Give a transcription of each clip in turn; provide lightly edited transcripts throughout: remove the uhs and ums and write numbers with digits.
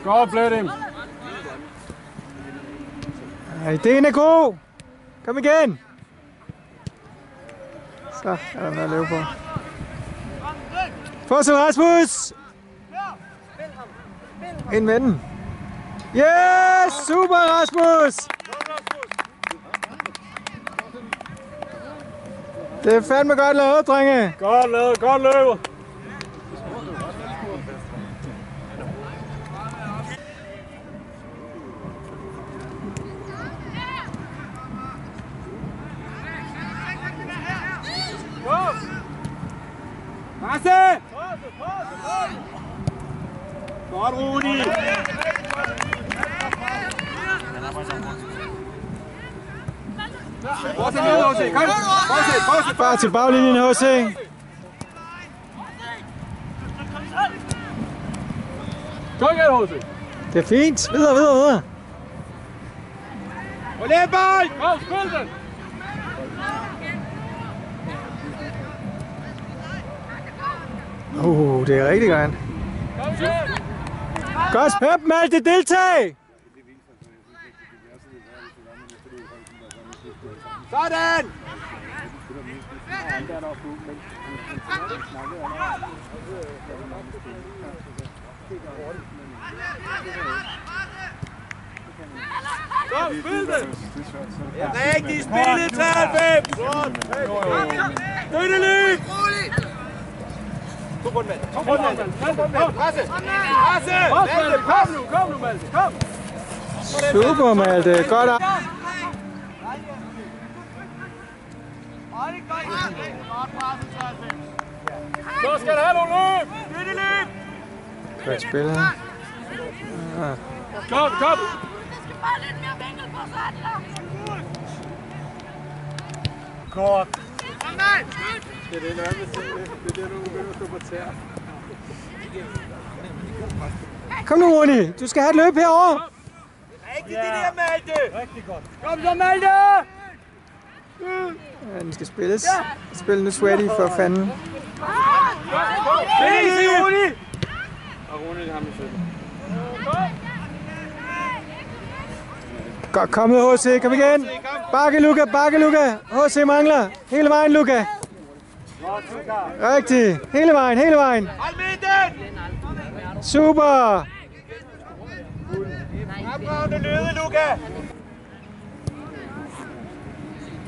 Godt, Bledim. Ideen er god. Kom igen. Så er der noget at leve på. Fortsæt Rasmus. Ind med den. Yes! Super Rasmus! Det er fandme godt lavet, drenge. Godt lavet, godt løbet. Passe! Godt, Rudi! Fortsæt videre, HC. Kom! Fortsæt! Bare til baglinjen, HC. Kom igen, HC. Det er fint. Videre. Og læg bold! Kom, spil den! Det er rigtig godt. Godt spæb, Malte, deltag! Sådan! Kom, spil den! Rigtig spillet, 93! Støtteløb! Kom, Malte! Kom nu, Malte! Kom! Super, Malte. Godt. Så skal der have nogle løb! Støtteløb! Godt spillet. Kom! Bare lidt mere vinkel på, så er det der. Godt! Det er det nærmest. Det er det, du begynder at stå på tæer. Kom nu, Rune. Du skal have et løb herovre. Rigtig det der, Malte! Rigtig godt. Kom så, Malte! Ja, den skal spilles. Spil nu Sweaty for fanden. Fælles, Rudi! Og Rune, det har med sødt. Godt kommet, HC. Kom igen. Bakke, Luka. HC mangler. Hele vejen, Luka. Rigtig. Hele vejen. Hold midten! Super. Fremragende løde, Luka!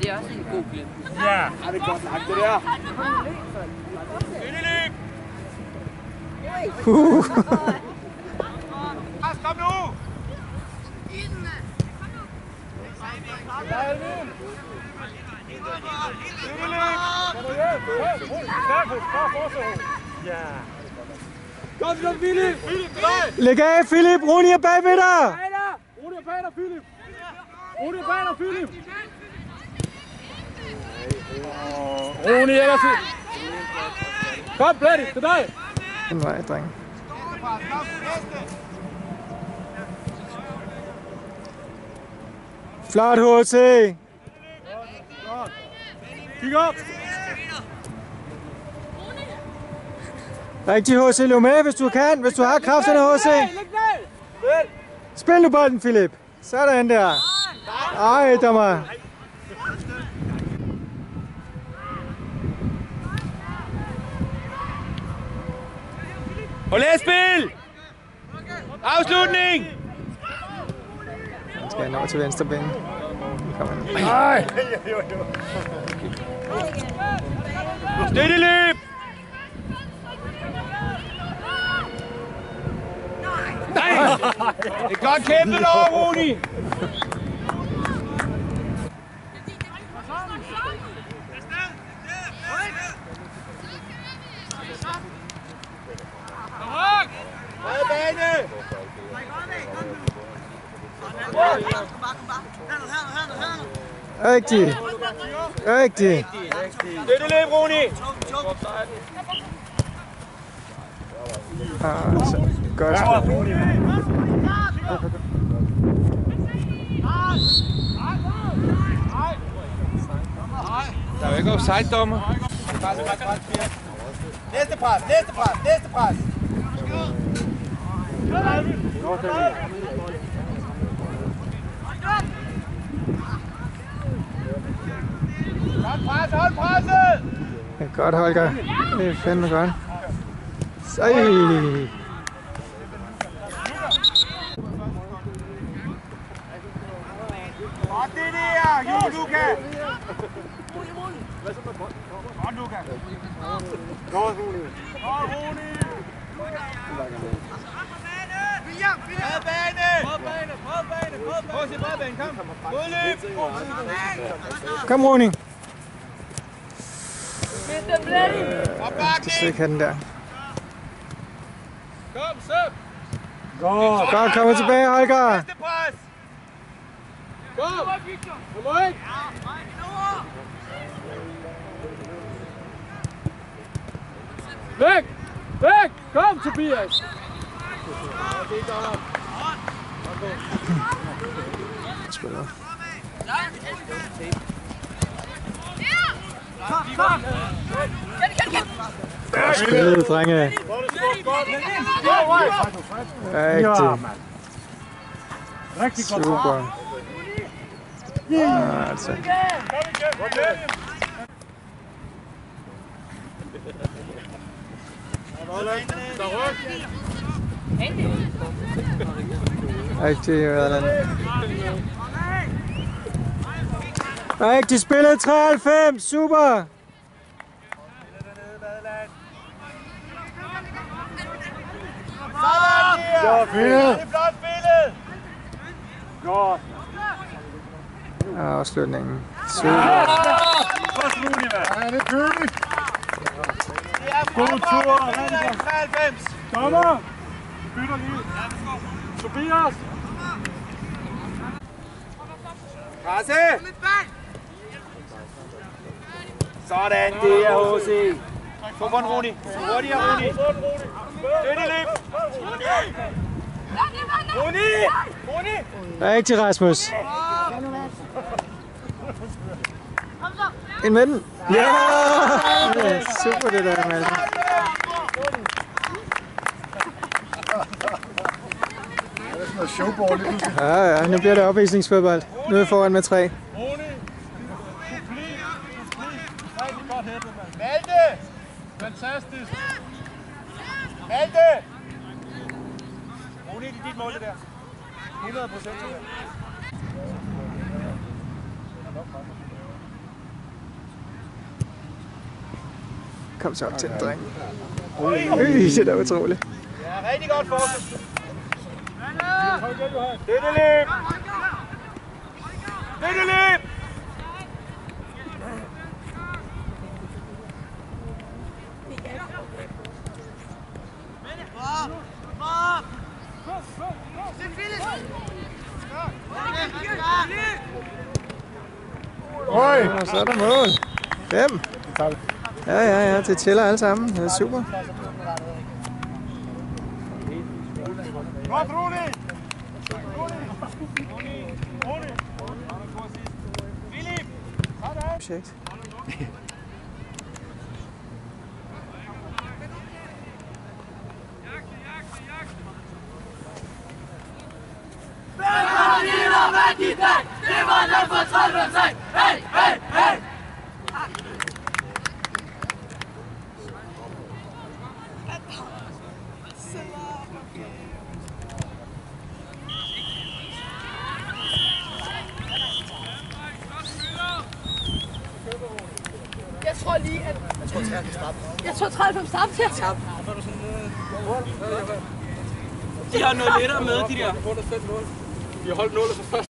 Det er også en god klip. Ja, det er godt lagt, det der. Støtteløb! Kom nu! Kom så, Philip! Læg af, Philip. Rune er bagved dig. Rune er bag dig, Philip! Rune, ellers... Kom, Bledim, til dig! Den vej, dreng. Flot, HC. Kig op! Rigtig, HC. Løb med, hvis du kan. Hvis du har krafterne, HC. Spil nu bolden, Philip. Sådan der. Ej, dommer. Og lad spil! Afslutning! Han skal nå til venstre ben. Nej! Støtteløb! Nej! Det er godt kæmpet over, Rudi! Rød bane! Rigtig. Støtteløb, Rudi! Godt. Der er jo ikke offside, dommer. Næste pres! Hold presset! Det er godt, Holger. Det er fandme godt. Ej. Og det der! Jo, Luka! Godt, Luka! Godt, Rune. Godt, Rune! Bredbane! Kom! Udløb! Kom, Rune. Opbakning! Du skal ikke have den der. Kom, Søb! Godt, kommer tilbage, Holger. Næste pres! Kom! Kom ind. Væk! Væk! Kom, Tobias! Spiller. Spillet, drenge. Rigtig. Super. Ja, altså. Rigtig, rigtig spillet 93, super! Sådan der! Det er flot spillet! Godt. Og afslutningen. Super. Ja, det er køligt. Det er god tur! 93! Dommer! Bytter lige. Tobias! Presse! Sådan der, H.C. Få på den, Rune. Hurtigere, Rune. Støtteløb. Rune! Rigtig, Rasmus. Ind med den. Ja! Super det der, mand. Ja, nu bliver det opvisningsfodbold. Nu er vi foran med 3. Malte! Fantastisk. Malte! Rune, det er dit mål, det der. 100% til det. Kom så op til den, dreng. Det er utroligt. Ja, rigtig godt forsøg. Støtteløb! Støtteløb! Og så er der mål. 5. Ja, det tæller alle sammen. Det er super. Godt, Rune! Philip! Projekt. Det var den for 30 sag! Hey, hey, hey! Jeg tror lige, at... Jeg tror 93 start til. De har noget lettere med, de der. Vi har holdt 0 så først.